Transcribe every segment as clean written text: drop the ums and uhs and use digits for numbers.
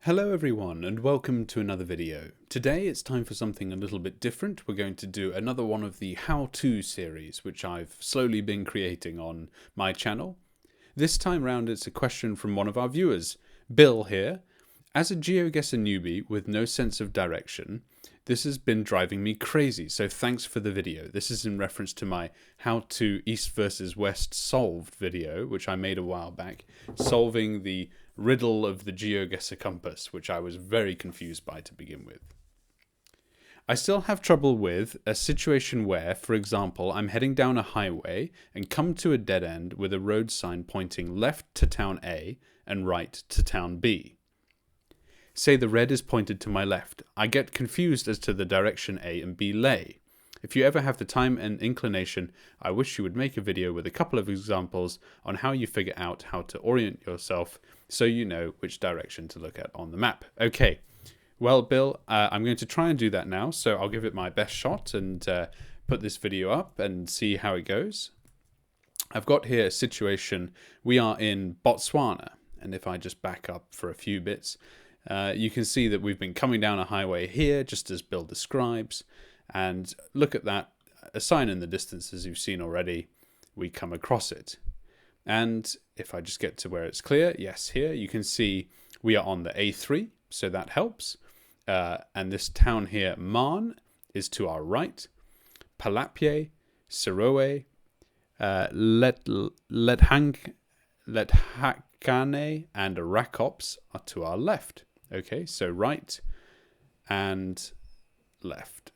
Hello everyone and welcome to another video. Today it's time for something a little bit different. We're going to do another one of the how-to series which I've slowly been creating on my channel. This time round it's a question from one of our viewers, Bill here. As a GeoGuessr newbie with no sense of direction, this has been driving me crazy, so thanks for the video. This is in reference to my how to East versus West solved video, which I made a while back, solving the riddle of the GeoGuessr compass, which I was very confused by to begin with. I still have trouble with a situation where, for example, I'm heading down a highway and come to a dead end with a road sign pointing left to town A and right to town B. Say the red is pointed to my left. I get confused as to the direction A and B lay. If you ever have the time and inclination, I wish you would make a video with a couple of examples on how you figure out how to orient yourself so you know which direction to look at on the map. Okay, well Bill, I'm going to try and do that now, so I'll give it my best shot and put this video up and see how it goes. I've got here a situation. We are in Botswana, and if I just back up for a few bits, you can see that we've been coming down a highway here, just as Bill describes, and look at that, a sign in the distance as you've seen already, we come across it. And if I just get to where it's clear, yes, here you can see we are on the A3, so that helps. And this town here, Man, is to our right. Palapye, Sirowe, Lethakane and Rakops are to our left. Okay, so right and left.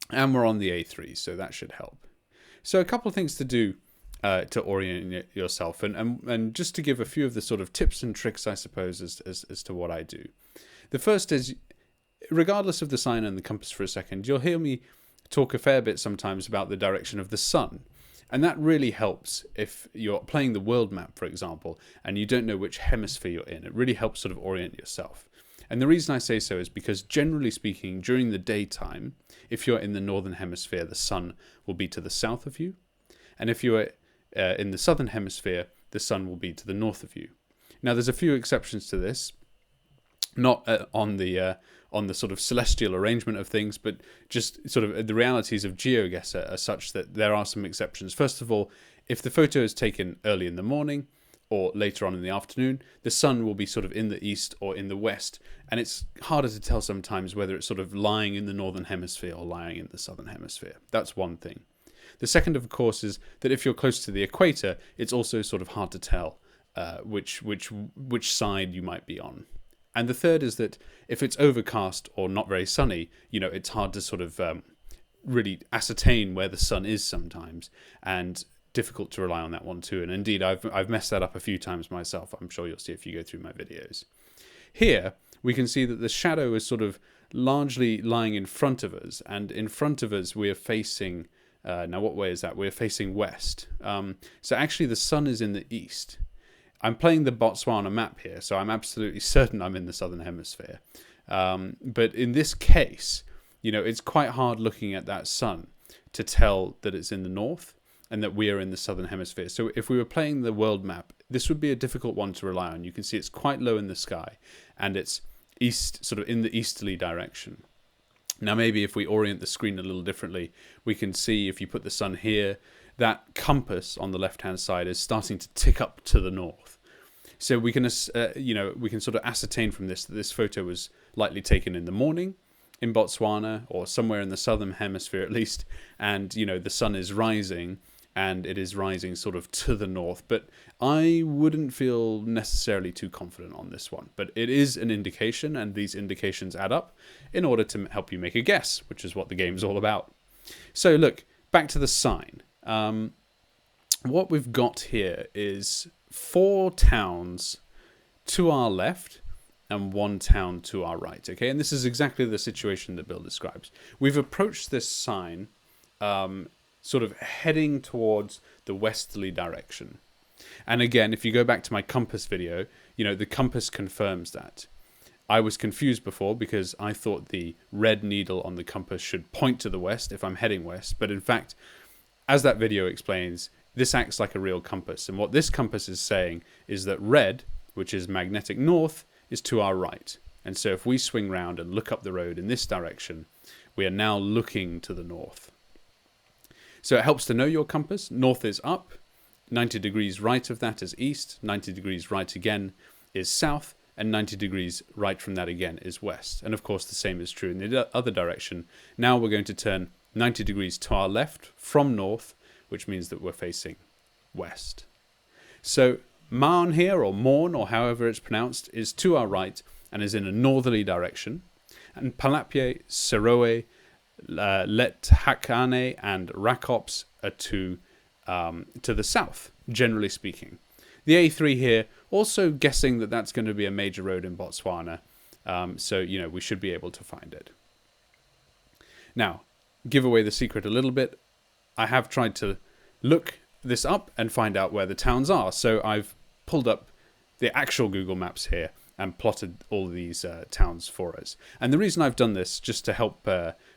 And we're on the A3, so that should help. So a couple of things to do to orient yourself, and just to give a few of the sort of tips and tricks, I suppose, as to what I do. The first is, regardless of the sign and the compass for a second, you'll hear me talk a fair bit sometimes about the direction of the sun. And that really helps if you're playing the world map, for example, and you don't know which hemisphere you're in. It really helps sort of orient yourself. And the reason I say so is because, generally speaking, during the daytime, if you're in the northern hemisphere, the sun will be to the south of you. And if you're in the southern hemisphere, the sun will be to the north of you. Now, there's a few exceptions to this, not on the sort of celestial arrangement of things, but just sort of the realities of GeoGuessr are such that there are some exceptions. First of all, if the photo is taken early in the morning or later on in the afternoon, the sun will be sort of in the east or in the west, and it's harder to tell sometimes whether it's sort of lying in the northern hemisphere or lying in the southern hemisphere. That's one thing. The second, of course, is that if you're close to the equator, it's also sort of hard to tell which side you might be on. And the third is that if it's overcast or not very sunny, you know, it's hard to sort of really ascertain where the sun is sometimes, and difficult to rely on that one too. And indeed, I've messed that up a few times myself. I'm sure you'll see if you go through my videos. Here, we can see that the shadow is sort of largely lying in front of us, and in front of us we are facing, now what way is that? We're facing west. So actually the sun is in the east. I'm playing the Botswana map here, so I'm absolutely certain I'm in the southern hemisphere. But in this case, you know, it's quite hard looking at that sun to tell that it's in the north and that we are in the southern hemisphere. So if we were playing the world map, this would be a difficult one to rely on. You can see it's quite low in the sky, and it's east, sort of in the easterly direction. Now maybe if we orient the screen a little differently, we can see if you put the sun here, that compass on the left-hand side is starting to tick up to the north. So we can, we can sort of ascertain from this that this photo was likely taken in the morning in Botswana, or somewhere in the southern hemisphere at least, and you know the sun is rising, and it is rising sort of to the north. But I wouldn't feel necessarily too confident on this one. But it is an indication, and these indications add up in order to help you make a guess, which is what the game's all about. So look, back to the sign. What we've got here is 4 towns to our left and 1 town to our right. Okay, and this is exactly the situation that Bill describes. We've approached this sign sort of heading towards the westerly direction. And again, if you go back to my compass video, you know, the compass confirms that. I was confused before because I thought the red needle on the compass should point to the west if I'm heading west. But in fact, as that video explains, this acts like a real compass. And what this compass is saying is that red, which is magnetic north, is to our right. And so if we swing round and look up the road in this direction, we are now looking to the north. So it helps to know your compass. North is up, 90 degrees right of that is east, 90 degrees right again is south, and 90 degrees right from that again is west. And of course the same is true in the other direction. Now we're going to turn 90 degrees to our left from north, which means that we're facing west. So Marn here, or Morn, or however it's pronounced, is to our right and is in a northerly direction. And Palapye, Serowe, Lethakane, and Rakops are to the south, generally speaking. The A3 here, also guessing that that's going to be a major road in Botswana. So, we should be able to find it. Now, give away the secret a little bit. I have tried to look this up and find out where the towns are. So I've pulled up the actual Google Maps here and plotted all these towns for us. And the reason I've done this, just to help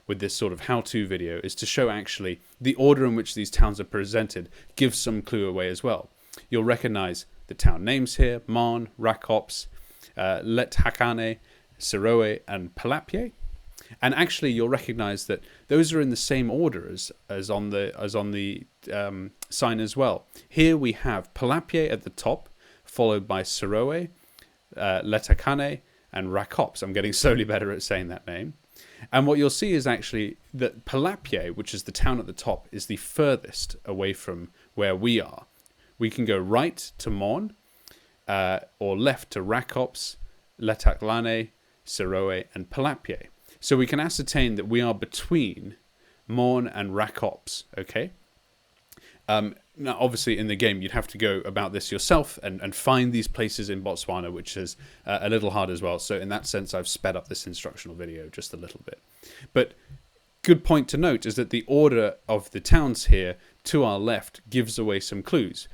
with this sort of how-to video, is to show actually the order in which these towns are presented gives some clue away as well. You'll recognize the town names here: Marn, Rakops, Lethakane, Serowe, and Palapye. And actually, you'll recognize that those are in the same order as on the sign as well. Here we have Palapye at the top, followed by Serowe, Lethakane, and Rakops. I'm getting slowly better at saying that name. And what you'll see is actually that Palapye, which is the town at the top, is the furthest away from where we are. We can go right to Morn, or left to Rakops, Lethakane, Serowe, and Palapye. So we can ascertain that we are between Morn and Rakops, okay? Now, obviously, in the game, you'd have to go about this yourself and find these places in Botswana, which is a little hard as well. So in that sense, I've sped up this instructional video just a little bit. But good point to note is that the order of the towns here to our left gives away some clues.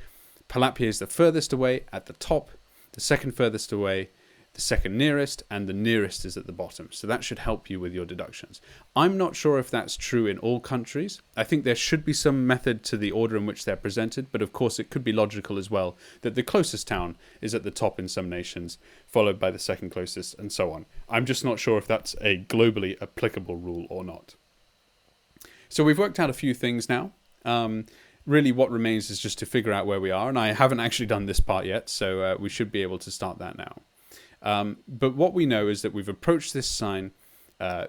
Palapye is the furthest away at the top, the second furthest away, the second nearest, and the nearest is at the bottom. So that should help you with your deductions. I'm not sure if that's true in all countries. I think there should be some method to the order in which they're presented, but of course it could be logical as well that the closest town is at the top in some nations, followed by the second closest, and so on. I'm just not sure if that's a globally applicable rule or not. So we've worked out a few things now. Really what remains is just to figure out where we are, and I haven't actually done this part yet, so we should be able to start that now. But what we know is that we've approached this sign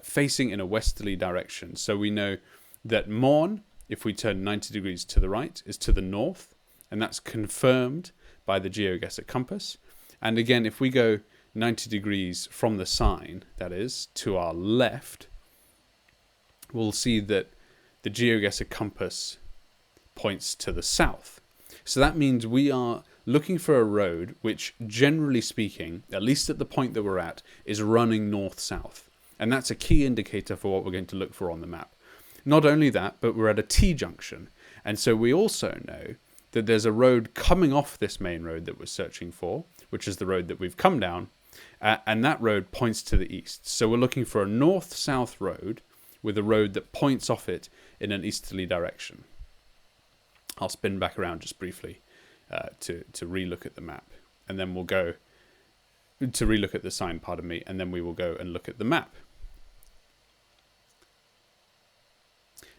facing in a westerly direction. So we know that Morn, if we turn 90 degrees to the right, is to the north, and that's confirmed by the GeoGuessr compass. And again, if we go 90 degrees from the sign, that is, to our left, we'll see that the GeoGuessr compass points to the south. So that means we are looking for a road which, generally speaking, at least at the point that we're at, is running north-south. And that's a key indicator for what we're going to look for on the map. Not only that, but we're at a T-junction. And so we also know that there's a road coming off this main road that we're searching for, which is the road that we've come down, and that road points to the east. So we're looking for a north-south road with a road that points off it in an easterly direction. I'll spin back around just briefly to relook at the map, and then we'll go to relook at the sign, pardon me, and then we will go and look at the map.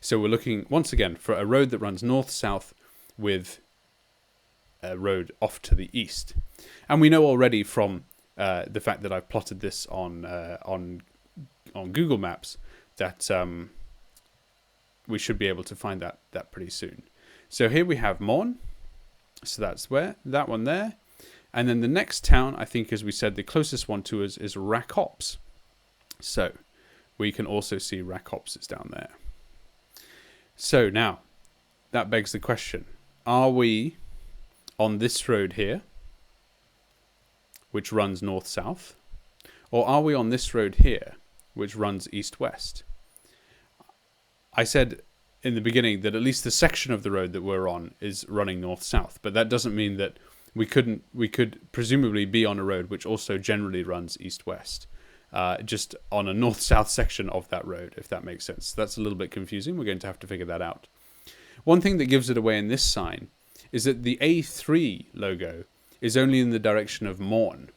So we're looking once again for a road that runs north-south with a road off to the east, and we know already from the fact that I've plotted this on Google Maps that we should be able to find that pretty soon. So here we have Morn. So that's where, that one there. And then the next town, I think, as we said, the closest one to us is Rakops. So we can also see Rakops is down there. So now, that begs the question. Are we on this road here, which runs north-south? Or are we on this road here, which runs east-west? I said in the beginning that at least the section of the road that we're on is running north-south, but that doesn't mean that we could presumably be on a road which also generally runs east-west, just on a north-south section of that road, if that makes sense. That's a little bit confusing. We're going to have to figure that out. One thing that gives it away in this sign is that the A3 logo is only in the direction of Morn.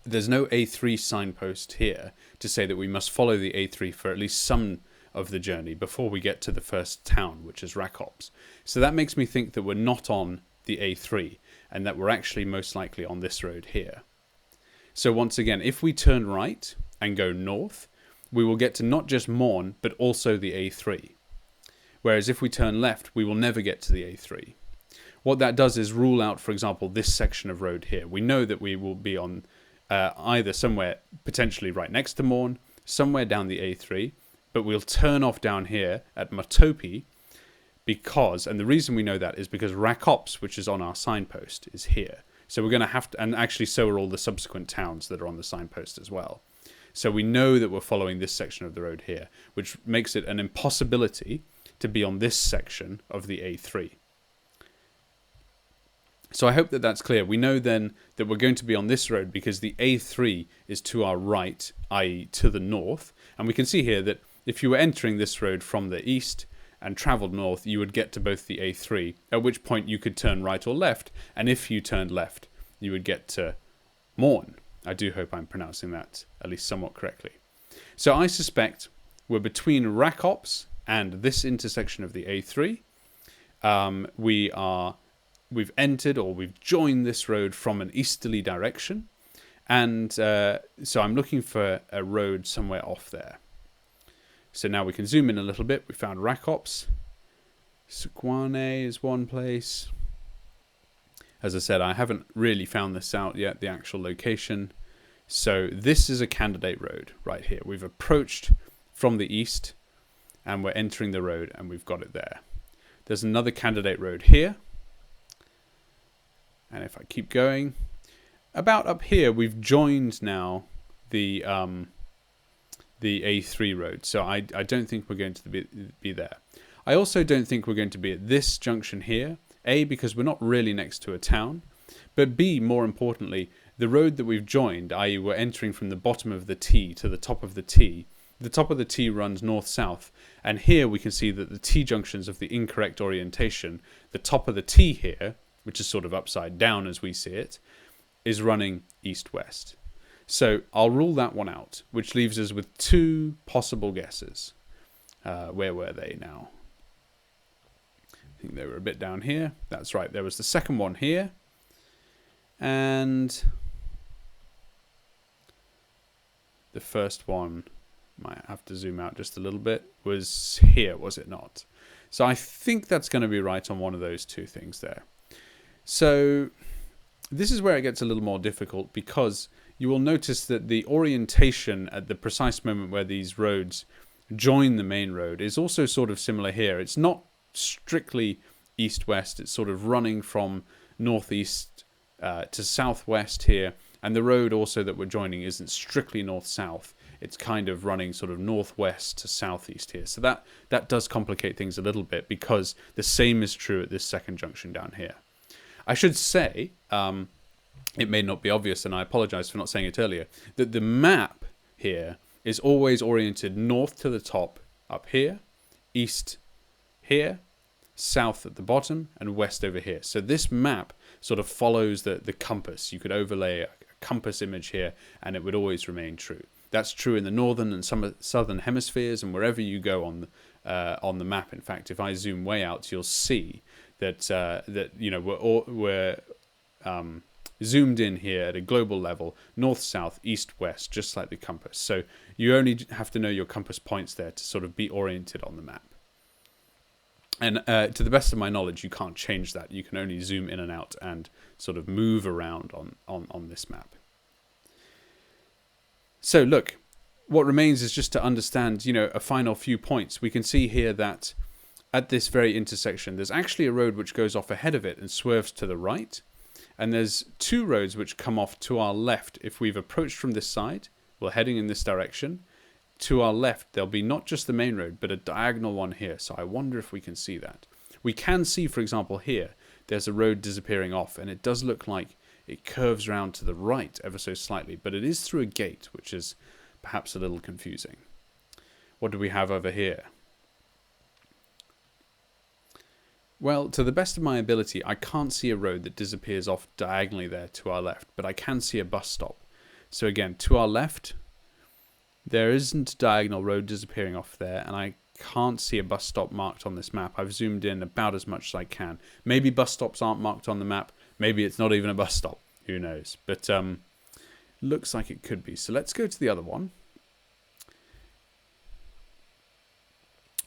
there's no A3 signpost here to say that we must follow the A3 for at least some of the journey before we get to the first town, which is Rakops. So that makes me think that we're not on the A3 and that we're actually most likely on this road here. So once again, if we turn right and go north, we will get to not just Morn, but also the A3. Whereas if we turn left, we will never get to the A3. What that does is rule out, for example, this section of road here. We know that we will be on either somewhere potentially right next to Morn, somewhere down the A3, but we'll turn off down here at Matopi because, and the reason we know that is because Rakops, which is on our signpost, is here. So we're going to have to, and actually so are all the subsequent towns that are on the signpost as well. So we know that we're following this section of the road here, which makes it an impossibility to be on this section of the A3. So I hope that that's clear. We know then that we're going to be on this road because the A3 is to our right, i.e. to the north. And we can see here that if you were entering this road from the east and travelled north, you would get to both the A3, at which point you could turn right or left. And if you turned left, you would get to Morn. I do hope I'm pronouncing that at least somewhat correctly. So I suspect we're between Rakops and this intersection of the A3. We've entered or we've joined this road from an easterly direction. And so I'm looking for a road somewhere off there. So now we can zoom in a little bit. We found Rakops. Suquane is one place. As I said, I haven't really found this out yet, the actual location. So this is a candidate road right here. We've approached from the east and we're entering the road and we've got it there. There's another candidate road here. And if I keep going, about up here, we've joined now the A3 road. So I don't think we're going to be there. I also don't think we're going to be at this junction here. A, because we're not really next to a town. But B, more importantly, the road that we've joined, i.e. we're entering from the bottom of the T to the top of the T. The top of the T runs north-south. And here we can see that the T junctions of the incorrect orientation, the top of the T here, which is sort of upside down as we see it, is running east-west. So I'll rule that one out, which leaves us with two possible guesses. Where were they now? I think they were a bit down here. That's right, there was the second one here. And the first one, might have to zoom out just a little bit, was here, was it not? So I think that's going to be right on one of those two things there. So this is where it gets a little more difficult because you will notice that the orientation at the precise moment where these roads join the main road is also sort of similar here. It's not strictly east-west. It's sort of running from northeast to southwest here. And the road also that we're joining isn't strictly north-south. It's kind of running sort of northwest to southeast here. So that does complicate things a little bit because the same is true at this second junction down here. I should say, it may not be obvious, and I apologize for not saying it earlier, that the map here is always oriented north to the top up here, east here, south at the bottom, and west over here. So this map sort of follows the compass. You could overlay a compass image here, and it would always remain true. That's true in the northern and some southern hemispheres, and wherever you go on the map. In fact, if I zoom way out, you'll see that you know we're zoomed in here at a global level, north, south, east, west, just like the compass. So you only have to know your compass points there to sort of be oriented on the map. And to the best of my knowledge, you can't change that. You can only zoom in and out and sort of move around on this map. So look, what remains is just to understand, a final few points. We can see here that at this very intersection, there's actually a road which goes off ahead of it and swerves to the right. And there's two roads which come off to our left. If we've approached from this side, we're heading in this direction. To our left, there'll be not just the main road, but a diagonal one here. So I wonder if we can see that. We can see, for example, here, there's a road disappearing off. And it does look like it curves round to the right ever so slightly. But it is through a gate, which is perhaps a little confusing. What do we have over here? Well, to the best of my ability, I can't see a road that disappears off diagonally there to our left, but I can see a bus stop. So again, to our left, there isn't a diagonal road disappearing off there, and I can't see a bus stop marked on this map. I've zoomed in about as much as I can. Maybe bus stops aren't marked on the map. Maybe it's not even a bus stop. Who knows? But looks like it could be. So let's go to the other one.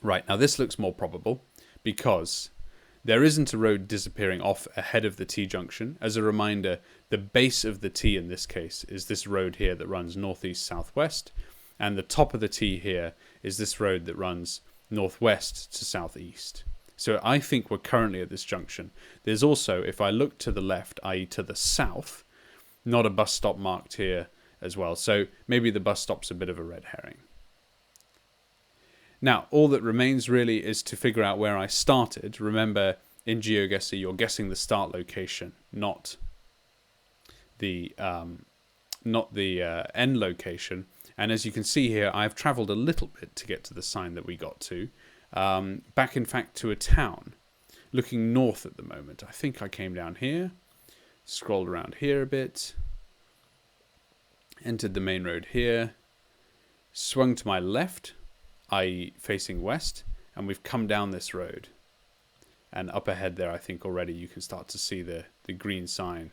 Right, now this looks more probable because there isn't a road disappearing off ahead of the T-junction. As a reminder, the base of the T in this case is this road here that runs northeast-southwest, and the top of the T here is this road that runs northwest to southeast. So I think we're currently at this junction. There's also, if I look to the left, i.e. to the south, not a bus stop marked here as well. So maybe the bus stop's a bit of a red herring. Now, all that remains really is to figure out where I started. Remember, in GeoGuessr, you're guessing the start location, not the end location. And as you can see here, I've traveled a little bit to get to the sign that we got to. Back, in fact, to a town, looking north at the moment. I think I came down here, scrolled around here a bit, entered the main road here, swung to my left, i.e. facing west, and we've come down this road. And up ahead there, I think already you can start to see the green sign.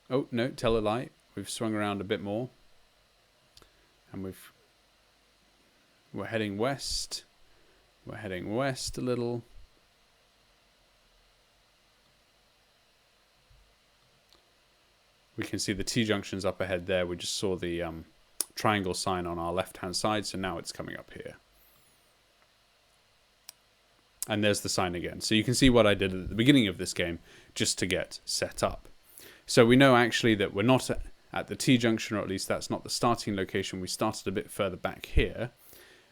Oh, no, tell a lie. We've swung around a bit more. And we're heading west. We're heading west a little. We can see the T-junctions up ahead there. We just saw the triangle sign on our left-hand side, so now it's coming up here. And there's the sign again. So you can see what I did at the beginning of this game just to get set up. So we know actually that we're not at the T-junction, or at least that's not the starting location. We started a bit further back here.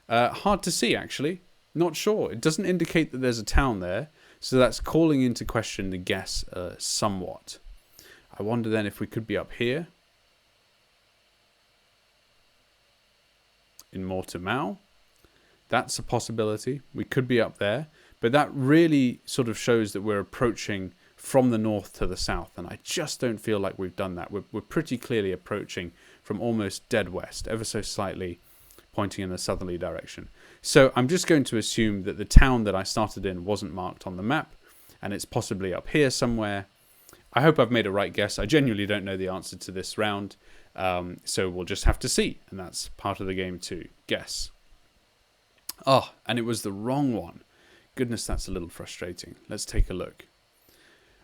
Hard to see, actually. Not sure. It doesn't indicate that there's a town there, so that's calling into question the guess somewhat. I wonder then if we could be up here in Mortemau. That's a possibility. We could be up there, but that really sort of shows that we're approaching from the north to the south, and I just don't feel like we've done that. We're pretty clearly approaching from almost dead west, ever so slightly pointing in the southerly direction. So I'm just going to assume that the town that I started in wasn't marked on the map, and it's possibly up here somewhere. I hope I've made a right guess. I genuinely don't know the answer to this round, so we'll just have to see, and that's part of the game to guess. Oh, and it was the wrong one. Goodness, that's a little frustrating. Let's take a look.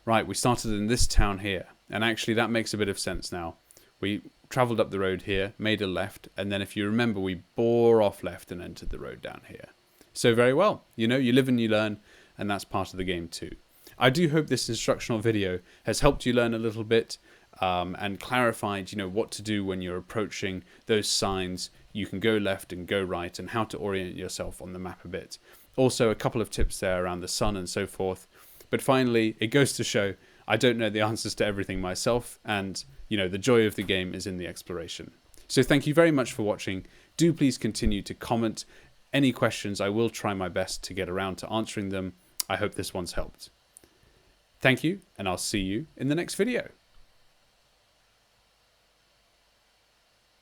Right, we started in this town here, and actually that makes a bit of sense now. We travelled up the road here, made a left, and then if you remember, we bore off left and entered the road down here. So very well, you know, you live and you learn, and that's part of the game too. I do hope this instructional video has helped you learn a little bit and clarified, you know, what to do when you're approaching those signs. You can go left and go right, and how to orient yourself on the map a bit. Also, a couple of tips there around the sun and so forth. But finally, it goes to show I don't know the answers to everything myself, and you know, the joy of the game is in the exploration. So thank you very much for watching. Do please continue to comment any questions. I will try my best to get around to answering them. I hope this one's helped. Thank you, and I'll see you in the next video.